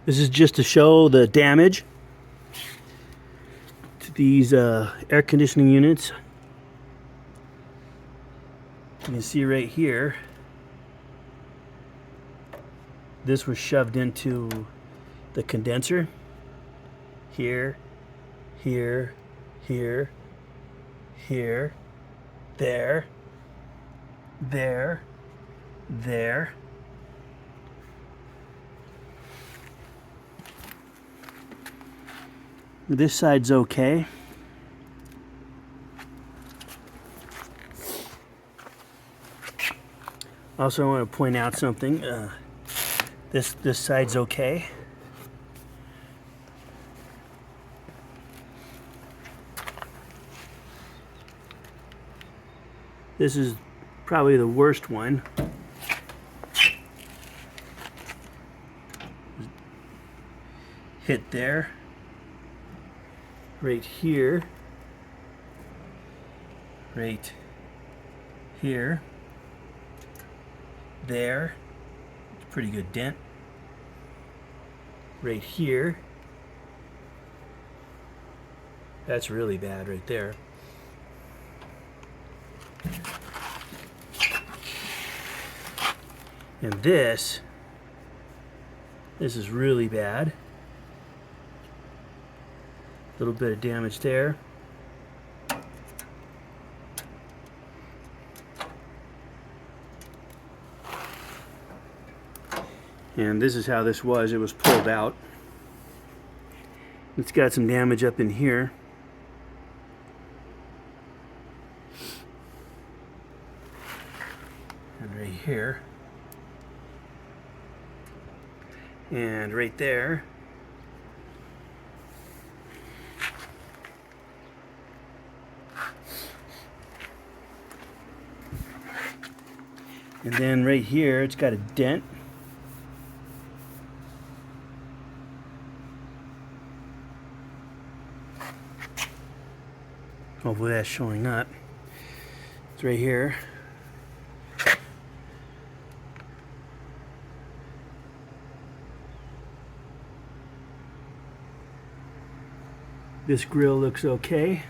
This is just to show the damage to these air conditioning units. You can see right here, this was shoved into the condenser. Here, here, here, here, there, there, there. This side's okay. Also, I want to point out something. This side's okay. This is probably the worst one. Hit there. Right here. Right here. There. It's a pretty good dent. Right here. That's really bad right there. And this is really bad. A little bit of damage there. And this is how this was. It was pulled out. It's got some damage up in here. And right here. And right there. And then right here, it's got a dent. Hopefully that's showing up. It's right here. This grill looks okay.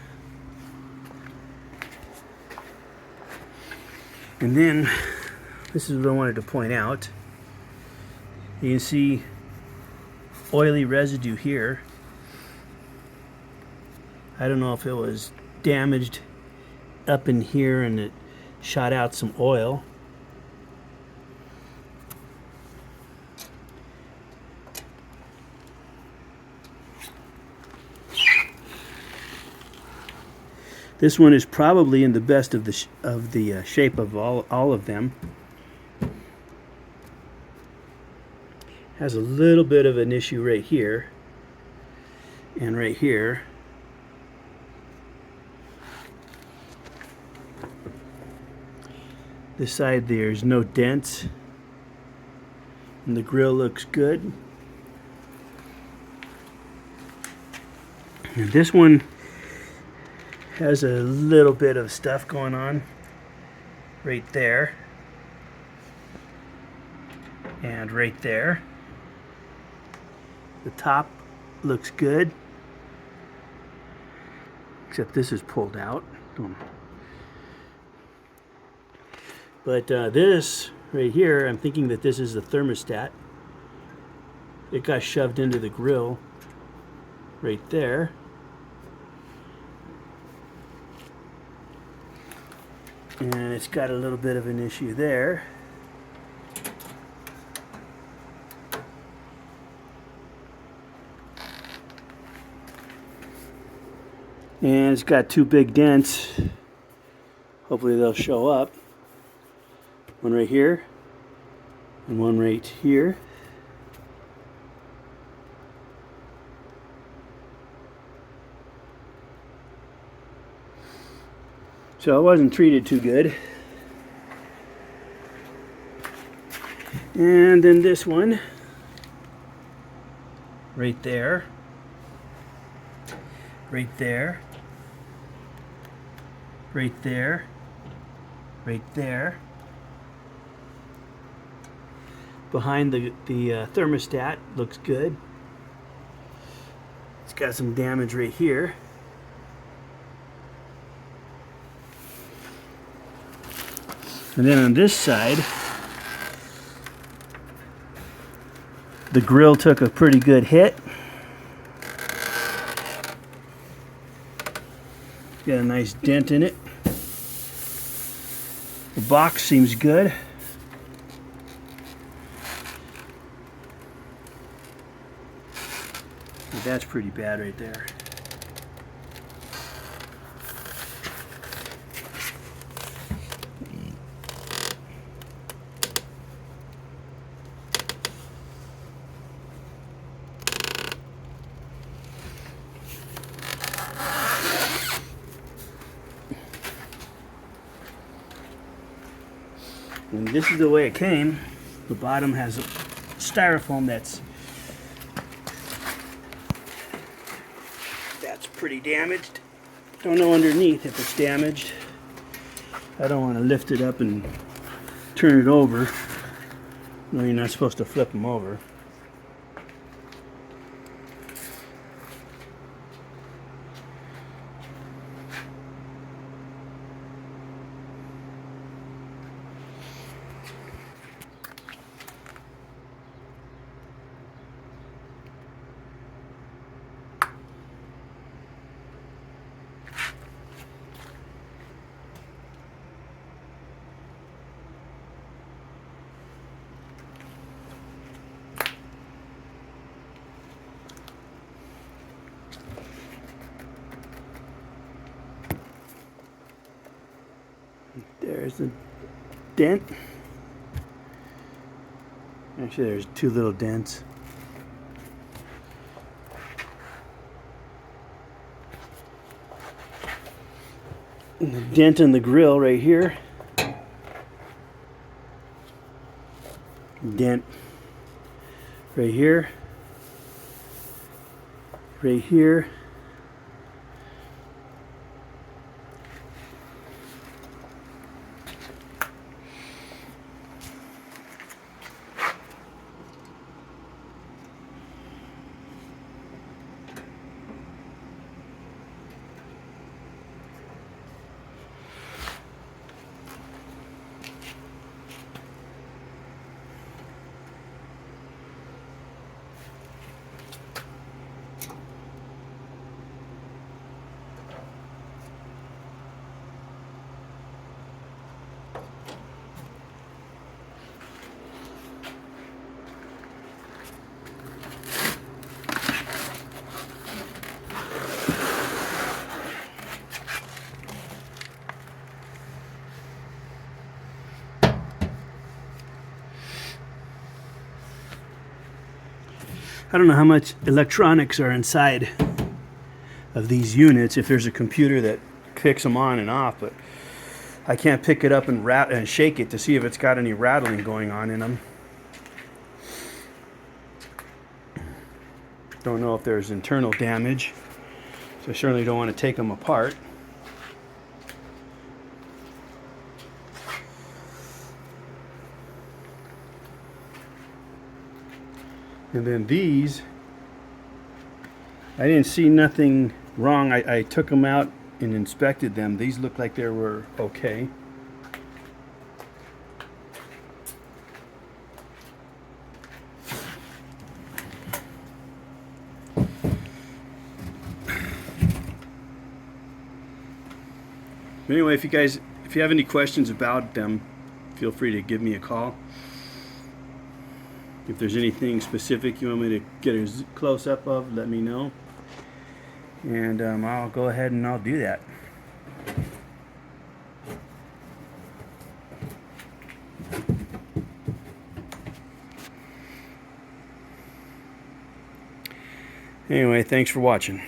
And then, this is what I wanted to point out. You can see oily residue here. I don't know if it was damaged up in here and it shot out some oil. This one is probably in the best of the shape of all of them. Has a little bit of an issue right here and right here. This side there's no dents and the grill looks good. And this one has a little bit of stuff going on right there and right there. The top looks good, except this is pulled out. But this right here, I'm thinking that this is the thermostat. It got shoved into the grill right there. And it's got a little bit of an issue there. And it's got two big dents. Hopefully they'll show up. One right here and one right here. So it wasn't treated too good. And then this one right there, right there, right there, right there. behind the thermostat looks good. It's got some damage right here. And then on this side, the grill took a pretty good hit. Got a nice dent in it. The box seems good. But that's pretty bad right there. And this is the way it came. The bottom has a styrofoam that's pretty damaged. Don't know underneath if it's damaged. I don't want to lift it up and turn it over. No, you're not supposed to flip them over. There's a dent. Actually, there's two little dents. And the dent in the grill right here. Dent right here. Right here. I don't know how much electronics are inside of these units, if there's a computer that kicks them on and off, but I can't pick it up and shake it to see if it's got any rattling going on in them. Don't know if there's internal damage, so I certainly don't want to take them apart. And then these, I didn't see nothing wrong. I took them out and inspected them. These look like they were okay. Anyway, if you have any questions about them, feel free to give me a call. If there's anything specific you want me to get a close-up of, let me know. And I'll go ahead and I'll do that. Anyway, thanks for watching.